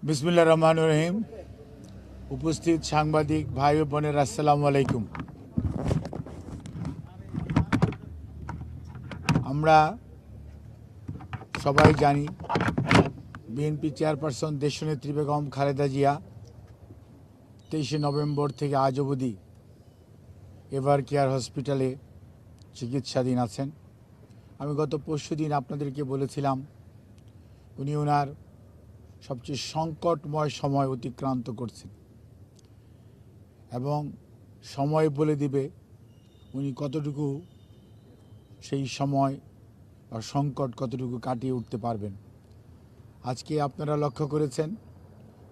বিসমিল্লাহির রহমানির রহিম। উপস্থিত সাংবাদিক ভাই ও বোনের আসসালামু আলাইকুম। আমরা সবাই জানি বিএনপি চেয়ারপারসন দেশনেত্রী বেগম খালেদা জিয়া 23 নভেম্বর থেকে আজ অবধি এভার কেয়ার হসপিটালে চিকিৎসাধীন আছেন। আমি গত পরশুদিন আপনাদেরকে বলেছিলাম উনি ওনার সবচেয়ে সংকটময় সময় অতিক্রান্ত করছেন এবং সময় বলে দিবে উনি কতটুকু সেই সময় বা সংকট কতটুকু কাটিয়ে উঠতে পারবেন। আজকে আপনারা লক্ষ্য করেছেন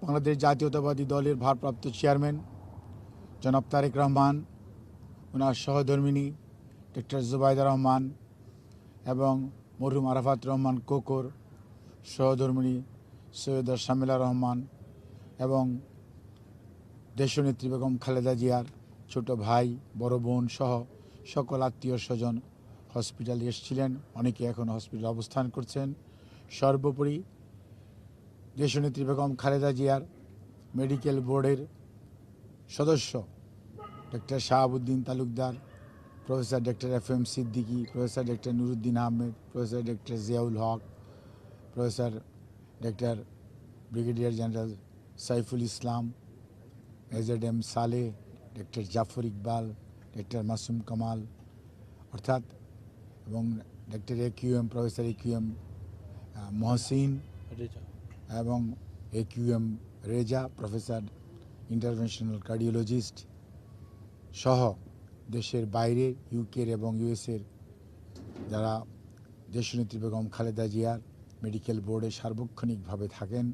বাংলাদেশ জাতীয়তাবাদী দলের ভারপ্রাপ্ত চেয়ারম্যান জনাব তারেক রহমান, ওনার সহধর্মিণী ডক্টর জুবাইদা রহমান এবং মরহুম আরাফাত রহমান কোকর, সহধর্মিণী সৈয়দা শামিলা রহমান এবং দেশনেত্রী বেগম খালেদা জিয়ার ছোট ভাই, বড় বোন সহ সকল আত্মীয় স্বজন হসপিটালে এসেছিলেন। অনেকে এখন হসপিটালে অবস্থান করছেন। সর্বোপরি দেশনেত্রী বেগম খালেদা জিয়ার মেডিকেল বোর্ডের সদস্য doctor Shahabuddin Talukdar, professor doctor FM Siddiqui, professor doctor Nuruddin Ahmed, professor doctor Ziaul Haq, professor doctor brigadier general Saiful Islam, AZM Saleh, doctor Jafar Iqbal, doctor Masum Kamal অর্থাৎ এবং doctor AQM professor AQM Mohsin এবং AQM Reza, professor interventional cardiologist সহ দেশের বাইরে ইউকের এবং US-এর যারা দেশনেত্রী বেগম খালেদা জিয়ার মেডিকেল বোর্ডে সার্বক্ষণিকভাবে থাকেন।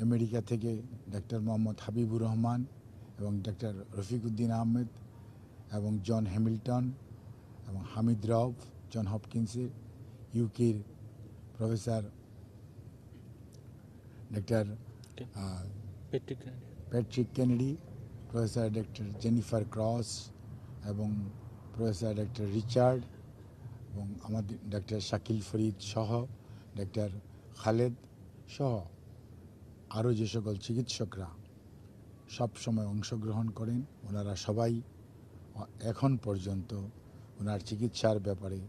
আমেরিকা থেকে ডক্টর মোহাম্মদ হাবিবুর রহমান এবং ডক্টর রফিকুদ্দিন আহমেদ এবং জন হ্যামিল্টন এবং হামিদ রউফ জন হপকিন্সের, ইউকের professor doctor Patrick Kennedy, professor doctor Jennifer Cross এবং প্রফেসর ডক্টর রিচার্ড এবং আমাদের ডক্টর শাকিল ফরিদ সহ ডক্টর খালেদ সহ আরও যে সকল চিকিৎসকরা সব সময় অংশগ্রহণ করেন, ওনারা সবাই এখন পর্যন্ত ওনার চিকিৎসার ব্যাপারে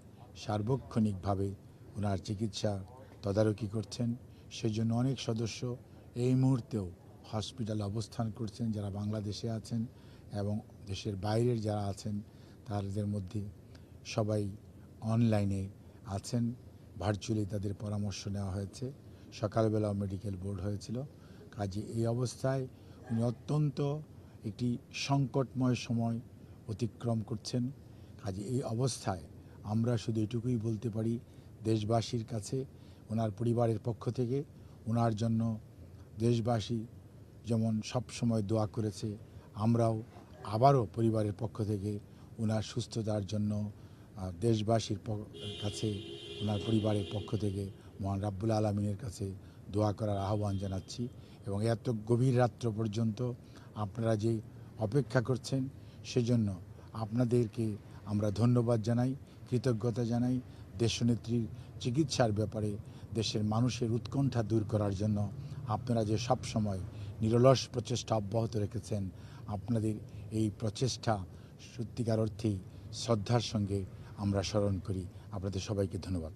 সার্বক্ষণিকভাবে ওনার চিকিৎসা তদারকি করছেন। সেজন্য অনেক সদস্য এই মুহূর্তেও হসপিটালে অবস্থান করছেন, যারা বাংলাদেশে আছেন এবং দেশের বাইরের যারা আছেন তাদের মধ্যে সবাই অনলাইনে আছেন। ভার্চুয়ালি তাদের পরামর্শ নেওয়া হয়েছে। সকালবেলাও মেডিকেল বোর্ড হয়েছিল। কাজে এই অবস্থায় উনি অত্যন্ত একটি সংকটময় সময় অতিক্রম করছেন। কাজে এই অবস্থায় আমরা শুধু এটুকুই বলতে পারি, দেশবাসীর কাছে ওনার পরিবারের পক্ষ থেকে ওনার জন্য দেশবাসী যেমন সব সময় দোয়া করেছে, আমরাও আবারও পরিবারের পক্ষ থেকে ওনার সুস্থতার জন্য দেশবাসীর কাছে ওনার পরিবারের পক্ষ থেকে মহান রাব্বুল আলামিনের কাছে দোয়া করার আহ্বান জানাচ্ছি। এবং এত গভীর রাত্র পর্যন্ত আপনারা যে অপেক্ষা করছেন সেজন্য আপনাদেরকে আমরা ধন্যবাদ জানাই, কৃতজ্ঞতা জানাই। দেশনেত্রীর চিকিৎসার ব্যাপারে দেশের মানুষের উৎকণ্ঠা দূর করার জন্য আপনারা যে সব সময় নিরলস প্রচেষ্টা অব্যাহত রেখেছেন, আপনাদের এই প্রচেষ্টা সত্যিকার অর্থেই শ্রদ্ধার সঙ্গে আমরা স্মরণ করি। আপনাদের সবাইকে ধন্যবাদ।